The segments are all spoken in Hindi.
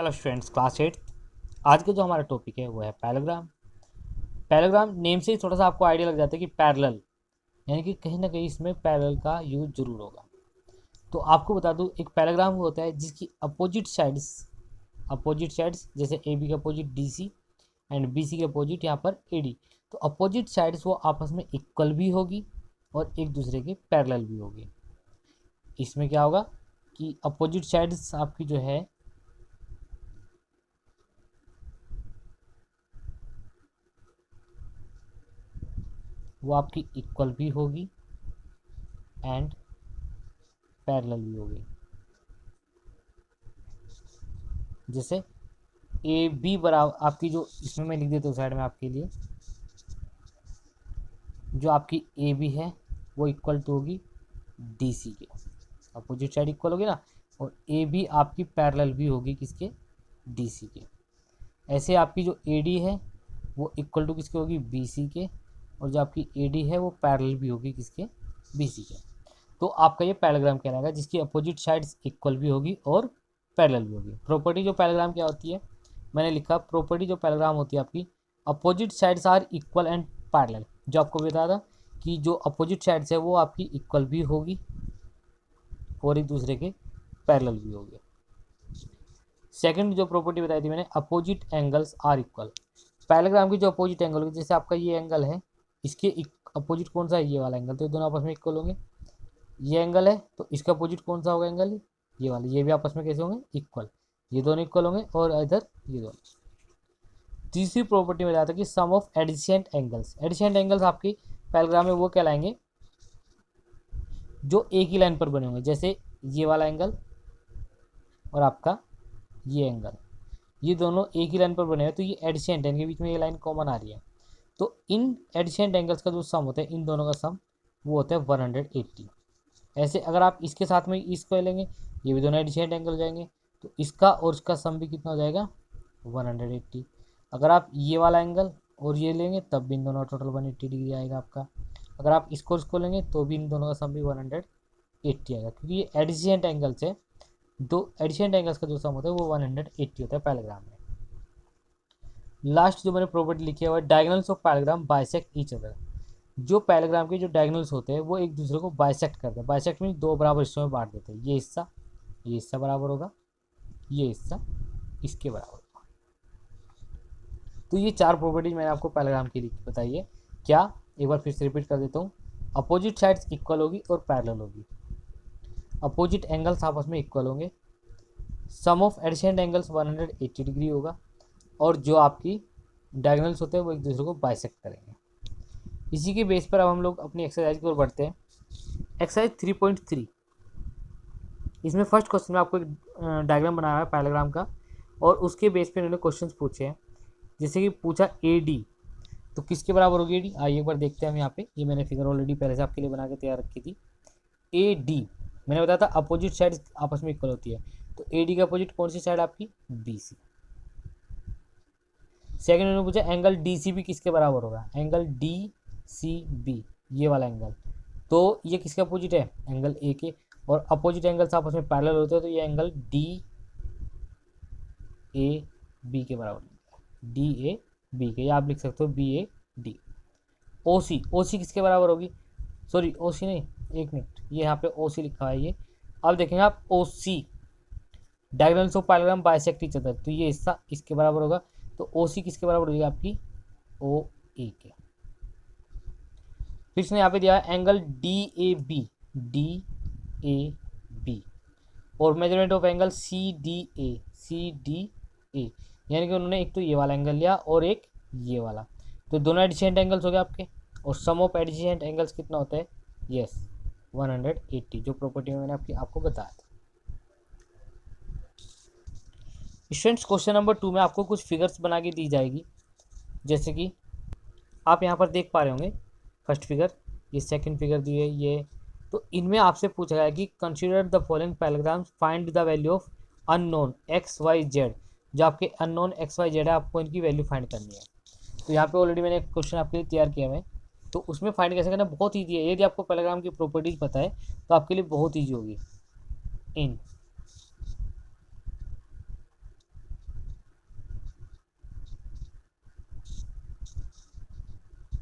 चलो स्टूडेंट्स, क्लास 8 आज का जो हमारा टॉपिक है वो है पैराग्राम। पैराग्राम नेम से ही थोड़ा सा आपको आइडिया लग जाता है कि पैरेलल, यानी कि कहीं ना कहीं इसमें पैरेलल का यूज जरूर होगा। तो आपको बता दूं, एक पैराग्राम वो होता है जिसकी अपोजिट साइड्स जैसे ए बी का opposite D C and B C के अपोजिट यहाँ पर ए डी। तो अपोजिट साइड्स वो आपस में इक्वल भी होगी और एक दूसरे के पैरेलल भी होगी। इसमें क्या होगा कि अपोजिट साइड्स आपकी जो है वो आपकी इक्वल भी होगी एंड पैरेलल भी होगी। जैसे ए बी बराबर आपकी, जो इसमें मैं लिख देता हूँ साइड में आपके लिए, जो आपकी ए बी है वो इक्वल टू होगी डी सी के, अपोजिट साइड इक्वल होगी ना, और ए बी आपकी पैरेलल भी होगी किसके, डी सी के। ऐसे आपकी जो ए डी है वो इक्वल टू किसके होगी, बी सी के, और जो आपकी ए डी है वो पैरेलल भी होगी किसके, बी सी के। तो आपका ये पैराग्राम कहलाएगा जिसकी अपोजिट साइड्स इक्वल भी होगी और पैरेलल भी होगी। प्रॉपर्टी जो पैराग्राम क्या होती है, मैंने लिखा प्रॉपर्टी जो पैराग्राम होती है आपकी, opposite sides are equal and parallel. जो आपको बताया था कि जो अपोजिट साइड्स है वो आपकी इक्वल भी होगी और एक दूसरे के पैरेलल भी होगी। सेकंड जो प्रॉपर्टी बताई थी मैंने, अपोजिट एंगल्स आर इक्वल। पैराग्राम की जो अपोजिट एंगल होगी, जैसे आपका ये एंगल है, इसके अपोजिट कौन सा है, ये वाला एंगल, तो ये दोनों आपस में इक्वल होंगे। ये एंगल है तो इसका अपोजिट कौन सा होगा एंगल, ये वाला, ये भी आपस में कैसे होंगे, इक्वल। ये दोनों इक्वल होंगे और इधर ये दोनों। तीसरी प्रॉपर्टी में जाता है कि सम ऑफ एडिसेंट एंगल्स। एडिसेंट एंगल्स आपकी पैराग्राम में वो कहलाएंगे जो एक ही लाइन पर बने होंगे। जैसे ये वाला एंगल और आपका ये एंगल, ये दोनों एक ही लाइन पर बने हुए, तो ये एडिसेंट है, इनके बीच में ये लाइन कॉमन आ रही है। तो इन एडिसेंट एंगल्स का जो सम होता है, इन दोनों का सम वो होता है 180। ऐसे अगर आप इसके साथ में इसको लेंगे, ये भी दोनों एडिसेंट एंगल हो जाएंगे, तो इसका और इसका सम भी कितना हो जाएगा, 180। अगर आप ये वाला एंगल और ये लेंगे तब भी इन दोनों टोटल 180 डिग्री आएगा आपका। अगर आप इसको इसको लेंगे तो भी इन दोनों का सम भी 180 आएगा, क्योंकि ये एडिसेंट एंगल्स है। दो एडिसेंट एंगल्स का जो सम होता है वो 180 होता है पैराग्राम में। लास्ट जो मैंने प्रॉपर्टी लिखी है वो diagonals of parallelogram bisect each other. जो पैराग्राम के जो डायगोनल्स होते हैं वो एक दूसरे को बाइसेक्ट करते हैं। बाइसेक्ट मीन दो बराबर हिस्सों में बांट देते हैं। ये हिस्सा बराबर होगा, ये हिस्सा इसके बराबर होगा। तो ये चार प्रॉपर्टीज मैंने आपको पैराग्राम की बताई है। क्या, एक बार फिर से रिपीट कर देता हूँ। अपोजिट साइड्स इक्वल होगी और पैरेलल होगी। अपोजिट एंगल्स आपस में इक्वल होंगे। सम ऑफ एडिसेंट एंगल्स 180 डिग्री होगा, और जो आपकी डायगोनल्स होते हैं वो एक दूसरे को बाइसेक्ट करेंगे। इसी के बेस पर अब हम लोग अपनी एक्सरसाइज की ओर बढ़ते हैं। एक्सरसाइज 3.3, इसमें फर्स्ट क्वेश्चन में आपको एक डायग्राम बनाया है पैराग्राम का, और उसके बेस पे इन्होंने क्वेश्चंस पूछे हैं। जैसे कि पूछा ए डी, तो किसके बराबर होगी ए डी, आइए एक बार देखते हैं हम यहाँ पे। ये मैंने फिगर ऑलरेडी पहले से आपके लिए बना के तैयार रखी थी। ए डी मैंने बताया था अपोजिट साइड आपस में इक्वल होती है, तो ए डी का अपोजिट कौन सी साइड आपकी, बी सी। सेकेंड उन्होंने पूछा एंगल डी सी बी किसके बराबर होगा, एंगल डी सी बी, ये वाला एंगल, तो ये किसके अपोजिट है, एंगल ए के। और अपोजिट एंगल्स आपस में पैरेलल होते हैं, तो ये एंगल डी ए बी के बराबर, डी ए बी के, या आप लिख सकते हो बी ए डी। ओ सी, ओ सी किसके बराबर होगी, सॉरी ओ सी नहीं, एक मिनट, ये यहाँ पे ओ सी लिखा है ये। अब देखेंगे आप, O C diagonals of parallelogram bisect each other, तो ये हिस्सा इसके बराबर होगा, तो ओ सी किसके बराबर होगी आपकी, ओ ए के। फिर इसने यहाँ पे दिया है angle D A B, D A B, और measurement of angle C D A, C D A, यानी कि उन्होंने एक तो ये वाला एंगल लिया और एक ये वाला, तो दोनों एडिसेंट एंगल्स हो गए आपके। और सम ऑफ एडिसेंट एंगल्स कितना होता है, यस 180, जो प्रॉपर्टी में मैंने आपको बताया था। स्टूडेंट्स, क्वेश्चन नंबर 2 में आपको कुछ फिगर्स बना के दी जाएगी, जैसे कि आप यहाँ पर देख पा रहे होंगे। फर्स्ट फिगर, ये सेकंड फिगर दी है ये, तो इनमें आपसे पूछा गया कि consider the following parallelograms, find the value of unknown X Y Z. जो आपके अननोन एक्स वाई जेड है, आपको इनकी वैल्यू फाइंड करनी है। तो यहाँ पे ऑलरेडी मैंने एक क्वेश्चन आपके लिए तैयार किया है, तो उसमें फाइंड कैसे करना, बहुत ईजी है। यदि आपको पैराग्राम की प्रॉपर्टीज पता है तो आपके लिए बहुत ईजी होगी। इन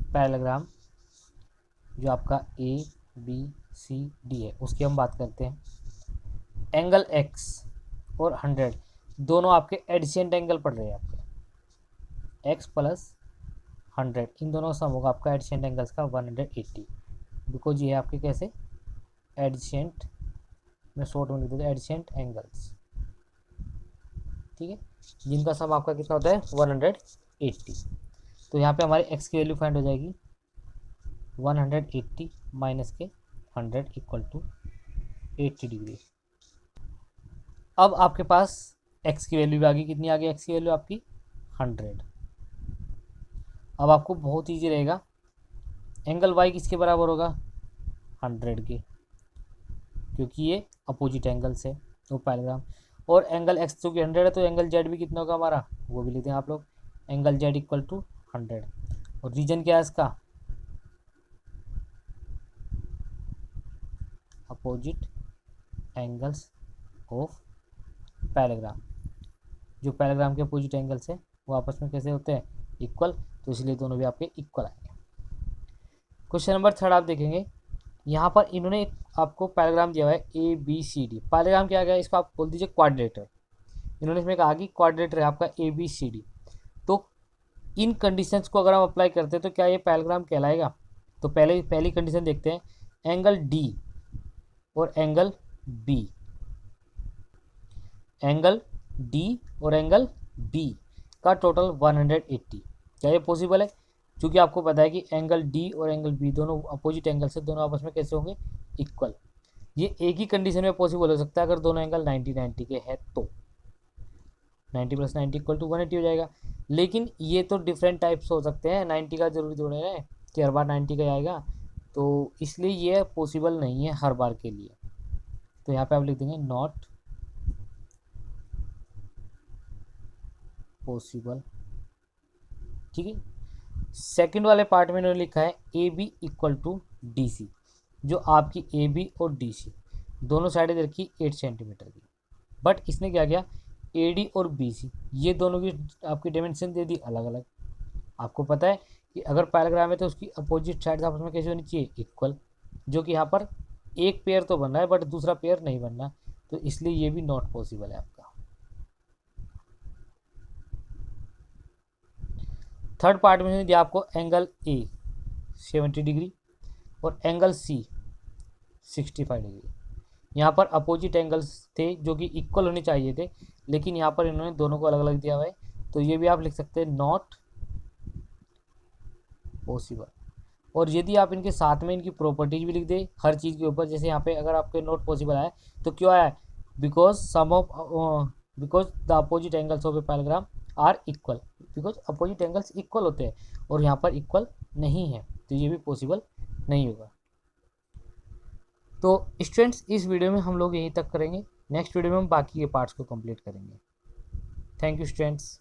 पैरेललोग्राम जो आपका ए बी सी डी है उसकी हम बात करते हैं। एंगल एक्स और 100 दोनों आपके एडिसेंट एंगल पड़ रहे हैं आपके, एक्स प्लस 100 इन दोनों का सम होगा आपका एडिसेंट एंगल्स का 180, बिकॉज ये है आपके कैसे एडिसेंट, मैं शॉर्ट में लिख देता हूँ एडिसेंट एंगल्स, ठीक है, जिनका सम आपका कितना होता है 180। तो यहाँ पे हमारे एक्स की वैल्यू फाइंड हो जाएगी 180 माइनस के 100 इक्वल टू 80 डिग्री। अब आपके पास एक्स की वैल्यू भी आ गई, कितनी आ गई एक्स की वैल्यू आपकी 100। अब आपको बहुत ईजी रहेगा, एंगल वाई किसके बराबर होगा 100 के, क्योंकि ये अपोजिट एंगल्स है तो पैरेललोग्राम, और एंगल एक्स जो कि 100 है तो एंगल जेड भी कितना होगा हमारा वो भी लेते हैं आप लोग, एंगल जेड इक्वल टू 100। और रीजन क्या है इसका अपोजिट एंगल्स ऑफ पैरेललोग्राम, जो पैरेललोग्राम के अपोजिट एंगल्स है वो आपस में कैसे होते हैं इक्वल, तो इसलिए दोनों भी आपके इक्वल आएंगे। क्वेश्चन नंबर 3 आप देखेंगे, यहाँ पर इन्होंने आपको पैरेललोग्राम दिया हुआ है A B C D, parallelogram क्या गया इसको आप बोल दीजिए क्वाड्रेटर, इन्होंने इसमें कहा कि क्वाड्रेटर है आपका ए बी सी डी। तो इन कंडीशंस को अगर हम अप्लाई करते हैं तो क्या ये पैरेललोग्राम कहलाएगा। तो पहली कंडीशन देखते हैं, एंगल डी और एंगल बी, एंगल डी और एंगल बी का टोटल 180, क्या ये पॉसिबल है। क्योंकि आपको पता है कि एंगल डी और एंगल बी दोनों अपोजिट एंगल से, दोनों आपस में कैसे होंगे इक्वल। ये एक ही कंडीशन में पॉसिबल हो सकता है अगर दोनों एंगल 90 के हैं तो 90 + 90 इक्वल टू 180 हो जाएगा। लेकिन ये तो डिफरेंट टाइप्स हो सकते हैं, 90 का जरूरी थोड़ा है कि हर बार 90 का आएगा, तो इसलिए ये पॉसिबल नहीं है हर बार के लिए। तो यहाँ पे आप लिख देंगे नॉट पॉसिबल, ठीक है। सेकंड वाले पार्ट में इन्होंने लिखा है A B equal to D C, जो आपकी ए बी और डी सी दोनों साइडें रखी 8 सेंटीमीटर की, बट इसने क्या किया ए डी और बी सी ये दोनों की आपकी डायमेंशन दे दी अलग अलग। आपको पता है कि अगर पैरेललोग्राम है तो उसकी अपोजिट साइड आपस में कैसे होनी चाहिए इक्वल, जो कि यहाँ पर एक पेयर तो बन रहा है बट दूसरा पेयर नहीं बनना, तो इसलिए ये भी नॉट पॉसिबल है आपका। थर्ड पार्ट में दिया आपको एंगल ए 70 डिग्री और एंगल सी 65 डिग्री, यहाँ पर अपोजिट एंगल्स थे जो कि इक्वल होने चाहिए थे, लेकिन यहाँ पर इन्होंने दोनों को अलग अलग दिया हुआ है, तो ये भी आप लिख सकते हैं नॉट पॉसिबल। और यदि आप इनके साथ में इनकी प्रॉपर्टीज भी लिख दे हर चीज़ के ऊपर, जैसे यहाँ पे अगर आपके नॉट पॉसिबल आया तो क्यों आया, because the opposite angles of a parallelogram are equal, because opposite angles equal होते हैं और यहाँ पर इक्वल नहीं है, तो ये भी पॉसिबल नहीं होगा। तो स्टूडेंट्स इस वीडियो में हम लोग यहीं तक करेंगे, नेक्स्ट वीडियो में हम बाकी के पार्ट्स को कंप्लीट करेंगे। Thank you students.